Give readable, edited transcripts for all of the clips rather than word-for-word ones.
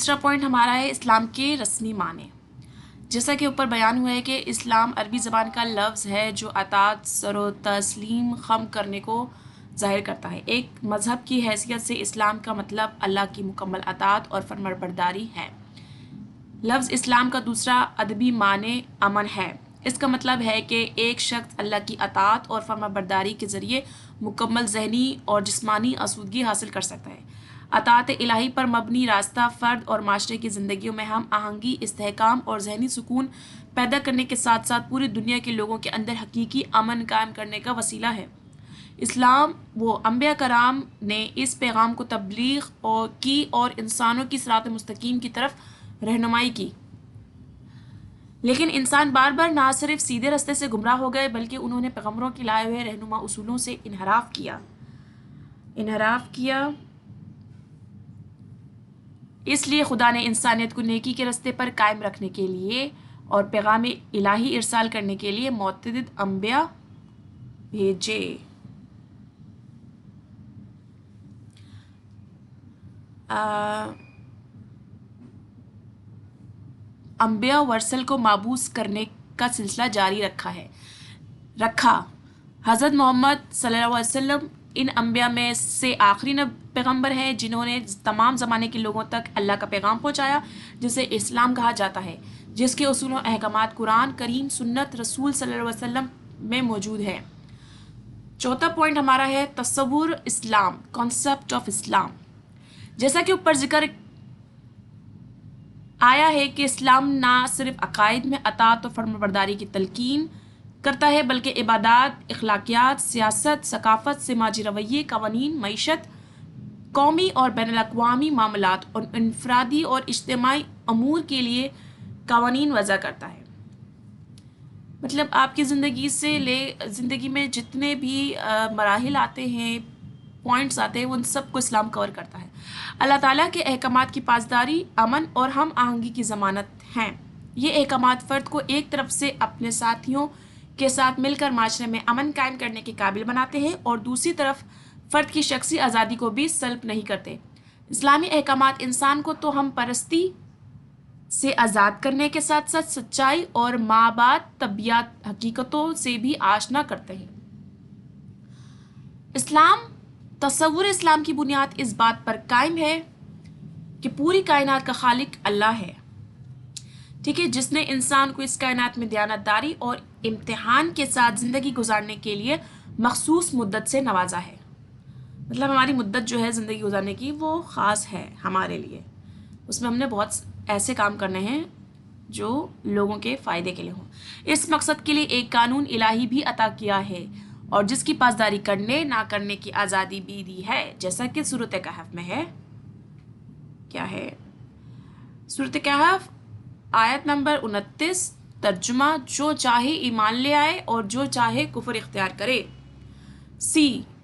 دوسرا پوائنٹ ہمارا ہے اسلام کے رسمی معنی. جیسا کہ اوپر بیان ہوا ہے کہ اسلام عربی زبان کا لفظ ہے جو اطاعت، سر و تسلیم خم کرنے کو ظاہر کرتا ہے. ایک مذہب کی حیثیت سے اسلام کا مطلب اللہ کی مکمل اطاعت اور فرمانبرداری ہے. لفظ اسلام کا دوسرا ادبی معنی امن ہے. اس کا مطلب ہے کہ ایک شخص اللہ کی اطاعت اور فرمانبرداری کے ذریعے مکمل ذہنی اور جسمانی آسودگی حاصل کر سکتا ہے. اطاعت الہی پر مبنی راستہ فرد اور معاشرے کی زندگیوں میں ہم آہنگی، استحکام اور ذہنی سکون پیدا کرنے کے ساتھ ساتھ پوری دنیا کے لوگوں کے اندر حقیقی امن قائم کرنے کا وسیلہ ہے. اسلام و انبیاء کرام نے اس پیغام کو تبلیغ کی اور انسانوں کی صراط مستقیم کی طرف رہنمائی کی. لیکن انسان بار بار نہ صرف سیدھے راستے سے گمراہ ہو گئے بلکہ انہوں نے پیغمبروں کے لائے ہوئے رہنما اصولوں سے انحراف کیا. اس لیے خدا نے انسانیت کو نیکی کے راستے پر قائم رکھنے کے لیے اور پیغام الہی ارسال کرنے کے لیے متعدد انبیاء بھیجے. انبیاء ورسل کو مبعوث کرنے کا سلسلہ جاری رکھا. حضرت محمد صلی اللہ علیہ وسلم ان انبیاء میں سے آخری پیغمبر ہیں جنہوں نے تمام زمانے کے لوگوں تک اللہ کا پیغام پہنچایا جسے اسلام کہا جاتا ہے، جس کے اصول و احکامات قرآن کریم، سنت رسول صلی اللہ علیہ وسلم میں موجود ہے. چوتھا پوائنٹ ہمارا ہے تصور اسلام، کانسیپٹ آف اسلام. جیسا کہ اوپر ذکر آیا ہے کہ اسلام نہ صرف عقائد میں اطاعت و فرمانبرداری کی تلقین کرتا ہے بلکہ عبادات، اخلاقیات، سیاست، ثقافت، سماجی رویے، قوانین، معیشت، قومی اور بین الاقوامی معاملات اور انفرادی اور اجتماعی امور کے لیے قوانین وضع کرتا ہے. مطلب آپ کی زندگی میں جتنے بھی مراحل آتے ہیں، پوائنٹس آتے ہیں، ان سب کو اسلام کور کرتا ہے. اللہ تعالیٰ کے احکامات کی پاسداری، امن اور ہم آہنگی کی ضمانت ہیں. یہ احکامات فرد کو ایک طرف سے اپنے ساتھیوں کے ساتھ مل کر معاشرے میں امن قائم کرنے کے قابل بناتے ہیں اور دوسری طرف فرد کی شخصی آزادی کو بھی سلب نہیں کرتے. اسلامی احکامات انسان کو تو ہم پرستی سے آزاد کرنے کے ساتھ ساتھ سچائی اور مابعد طبیعت حقیقتوں سے بھی آشنا کرتے ہیں. تصور اسلام کی بنیاد اس بات پر قائم ہے کہ پوری کائنات کا خالق اللہ ہے، ٹھیک ہے، جس نے انسان کو اس کائنات میں دیانتداری اور امتحان کے ساتھ زندگی گزارنے کے لیے مخصوص مدت سے نوازا ہے. مطلب ہماری مدت جو ہے زندگی گزارنے کی وہ خاص ہے ہمارے لیے. اس میں ہم نے بہت ایسے کام کرنے ہیں جو لوگوں کے فائدے کے لیے ہوں. اس مقصد کے لیے ایک قانون الہی بھی عطا کیا ہے اور جس کی پاسداری کرنے نہ کرنے کی آزادی بھی دی ہے، جیسا کہ سورۃ کہف میں ہے. کیا ہے؟ سورۃ کہف آیت نمبر 29 ترجمہ: جو چاہے ایمان لے آئے اور جو چاہے کفر اختیار کرے.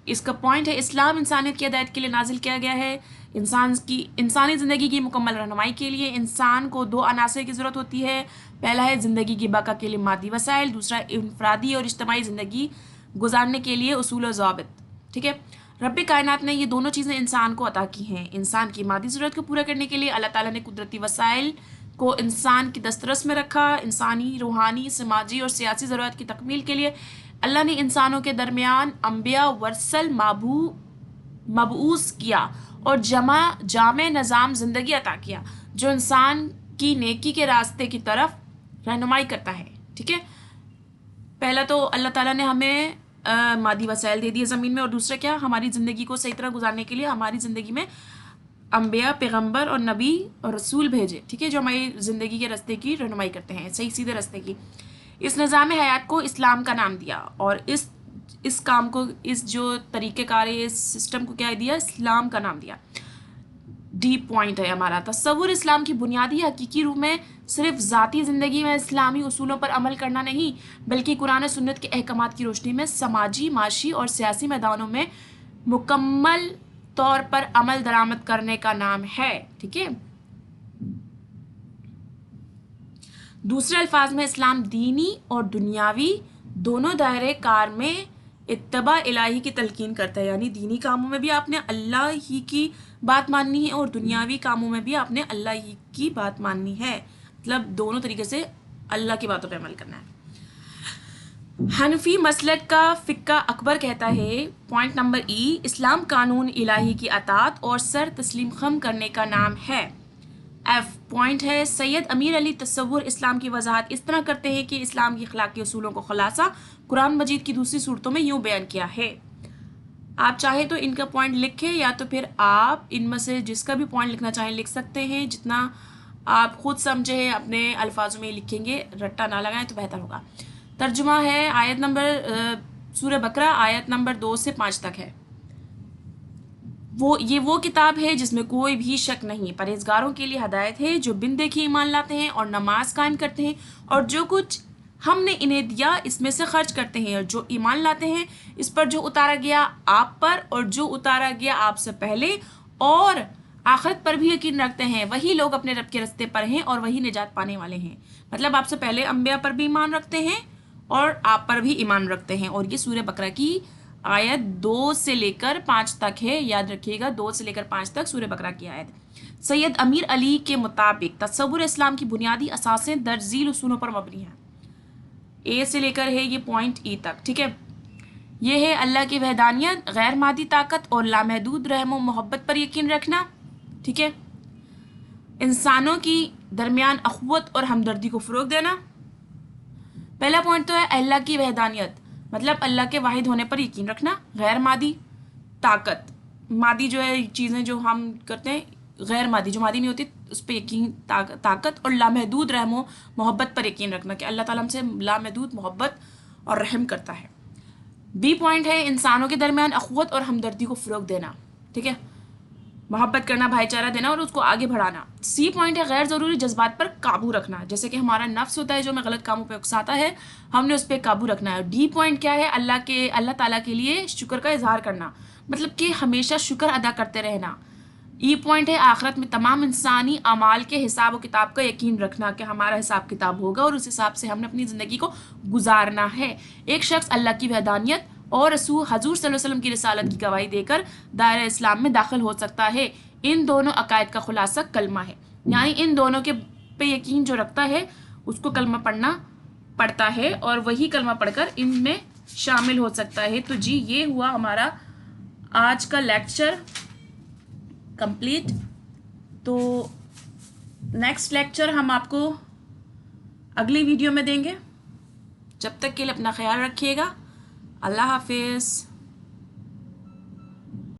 اس کا پوائنٹ ہے اسلام انسانیت کی ہدایت کے لیے نازل کیا گیا ہے. انسانی زندگی کی مکمل رہنمائی کے لیے انسان کو دو عناصر کی ضرورت ہوتی ہے. پہلا ہے زندگی کی بقا کے لیے مادی وسائل، دوسرا انفرادی اور اجتماعی زندگی گزارنے کے لیے اصول و ضوابط. ٹھیک ہے، رب کائنات نے یہ دونوں چیزیں انسان کو عطا کی ہیں. انسان کی مادی ضرورت کو پورا کرنے کے لیے اللہ تعالیٰ نے قدرتی وسائل کو انسان کی دسترس میں رکھا. انسانی، روحانی، سماجی اور سیاسی ضرورت کی تکمیل کے لیے اللہ نے انسانوں کے درمیان انبیاء ورسل مبعوث کیا اور جامع نظام زندگی عطا کیا جو انسان کی نیکی کے راستے کی طرف رہنمائی کرتا ہے. ٹھیک ہے، پہلا تو اللہ تعالیٰ نے ہمیں مادی وسائل دے دیے زمین میں، اور دوسرا کیا، ہماری زندگی کو صحیح طرح گزارنے کے لیے ہماری زندگی میں انبیاء، پیغمبر اور نبی اور رسول بھیجے. ٹھیک ہے، جو ہماری زندگی کے راستے کی رہنمائی کرتے ہیں، صحیح سیدھے راستے کی. اس نظام حیات کو اسلام کا نام دیا اور اس کام کو، اس جو طریقہ کار ہے، اس سسٹم کو کیا دیا؟ اسلام کا نام دیا. ڈیپ پوائنٹ ہے ہمارا. تصور اسلام کی بنیادی حقیقی روح میں صرف ذاتی زندگی میں اسلامی اصولوں پر عمل کرنا نہیں بلکہ قرآن و سنت کے احکامات کی روشنی میں سماجی، معاشی اور سیاسی میدانوں میں مکمل طور پر عمل درآمد کرنے کا نام ہے. ٹھیک ہے، دوسرے الفاظ میں اسلام دینی اور دنیاوی دونوں دائرے کار میں اتباع الہی کی تلقین کرتا ہے، یعنی دینی کاموں میں بھی آپ نے اللہ ہی کی بات ماننی ہے اور دنیاوی کاموں میں بھی آپ نے اللہ ہی کی بات ماننی ہے، مطلب دونوں طریقے سے اللہ کی باتوں پہ عمل کرنا ہے۔ حنفی مسلک کا فقہ اکبر کہتا ہے، پوائنٹ نمبر ای، اسلام قانون الہی کی اطاعت اور سر تسلیم خم کرنے کا نام ہے۔ ایف پوائنٹ ہے، سید امیر علی تصور اسلام کی وضاحت اس طرح کرتے ہیں کہ اسلام کی اخلاقی اصولوں کو خلاصہ قرآن مجید کی دوسری صورتوں میں یوں بیان کیا ہے۔ آپ چاہے تو ان کا پوائنٹ لکھیں یا تو پھر آپ ان میں سے جس کا بھی پوائنٹ لکھنا چاہیں لکھ سکتے ہیں، جتنا آپ خود سمجھیں اپنے الفاظوں میں لکھیں گے، رٹا نہ لگائیں تو بہتر ہوگا۔ ترجمہ ہے آیت نمبر سورہ بقرہ آیت نمبر 2 سے 5 تک ہے۔ یہ وہ کتاب ہے جس میں کوئی بھی شک نہیں، پرہیزگاروں کے لیے ہدایت ہے جو بن دیکھے ایمان لاتے ہیں اور نماز قائم کرتے ہیں اور جو کچھ ہم نے انہیں دیا اس میں سے خرچ کرتے ہیں، اور جو ایمان لاتے ہیں اس پر جو اتارا گیا آپ پر اور جو اتارا گیا آپ سے پہلے اور آخرت پر بھی یقین رکھتے ہیں، وہی لوگ اپنے رب کے رستے پر ہیں اور وہی نجات پانے والے ہیں۔ مطلب آپ سے پہلے انبیاء پر بھی ایمان رکھتے ہیں اور آپ پر بھی ایمان رکھتے ہیں، اور یہ سورہ بقرہ کی آیت 2 سے لے کر 5 تک ہے، یاد رکھیے گا 2 سے لے کر 5 تک سورہ بقرہ کی آیت۔ سید امیر علی کے مطابق تصور اسلام کی بنیادی اساسیں درج ذیل اصولوں پر مبنی ہیں۔ اے سے لے کر ہے یہ پوائنٹ ای تک، ٹھیک ہے۔ یہ ہے اللہ کی وحدانیت، غیر مادی طاقت اور لامحدود رحم و محبت پر یقین رکھنا، ٹھیک ہے۔ انسانوں کی درمیان اخوت اور ہمدردی کو فروغ دینا۔ پہلا پوائنٹ تو ہے اللہ کی وحدانیت، مطلب اللہ کے واحد ہونے پر یقین رکھنا۔ غیر مادی طاقت، مادی جو ہے چیزیں جو ہم کرتے ہیں، غیر مادی جو مادی نہیں ہوتی اس پہ یقین طاقت، اور لامحدود رحم و محبت پر یقین رکھنا کہ اللہ تعالیٰ ہم سے لامحدود محبت اور رحم کرتا ہے۔ بی پوائنٹ ہے انسانوں کے درمیان اخوت اور ہمدردی کو فروغ دینا، ٹھیک ہے، محبت کرنا، بھائی چارہ دینا اور اس کو آگے بڑھانا۔ سی پوائنٹ ہے غیر ضروری جذبات پر قابو رکھنا، جیسے کہ ہمارا نفس ہوتا ہے جو ہمیں غلط کاموں پہ اکساتا ہے، ہم نے اس پہ قابو رکھنا ہے۔ ڈی پوائنٹ کیا ہے، اللہ تعالیٰ کے لیے شکر کا اظہار کرنا، مطلب کہ ہمیشہ شکر ادا کرتے رہنا۔ ای پوائنٹ ہے آخرت میں تمام انسانی اعمال کے حساب و کتاب کا یقین رکھنا کہ ہمارا حساب کتاب ہوگا اور اس حساب سے ہم نے اپنی زندگی کو گزارنا ہے۔ ایک شخص اللہ کی وحدانیت اور رسول حضور صلی اللہ علیہ وسلم کی رسالت کی گواہی دے کر دائرہ اسلام میں داخل ہو سکتا ہے۔ ان دونوں عقائد کا خلاصہ کلمہ ہے، یعنی ان دونوں کے پہ یقین جو رکھتا ہے اس کو کلمہ پڑھنا پڑتا ہے اور وہی کلمہ پڑھ کر ان میں شامل ہو سکتا ہے۔ تو جی یہ ہوا ہمارا آج کا لیکچر کمپلیٹ۔ تو نیکسٹ لیکچر ہم آپ کو اگلی ویڈیو میں دیں گے۔ جب تک کے لیے اپنا خیال رکھیے گا۔ اللہ حافظ۔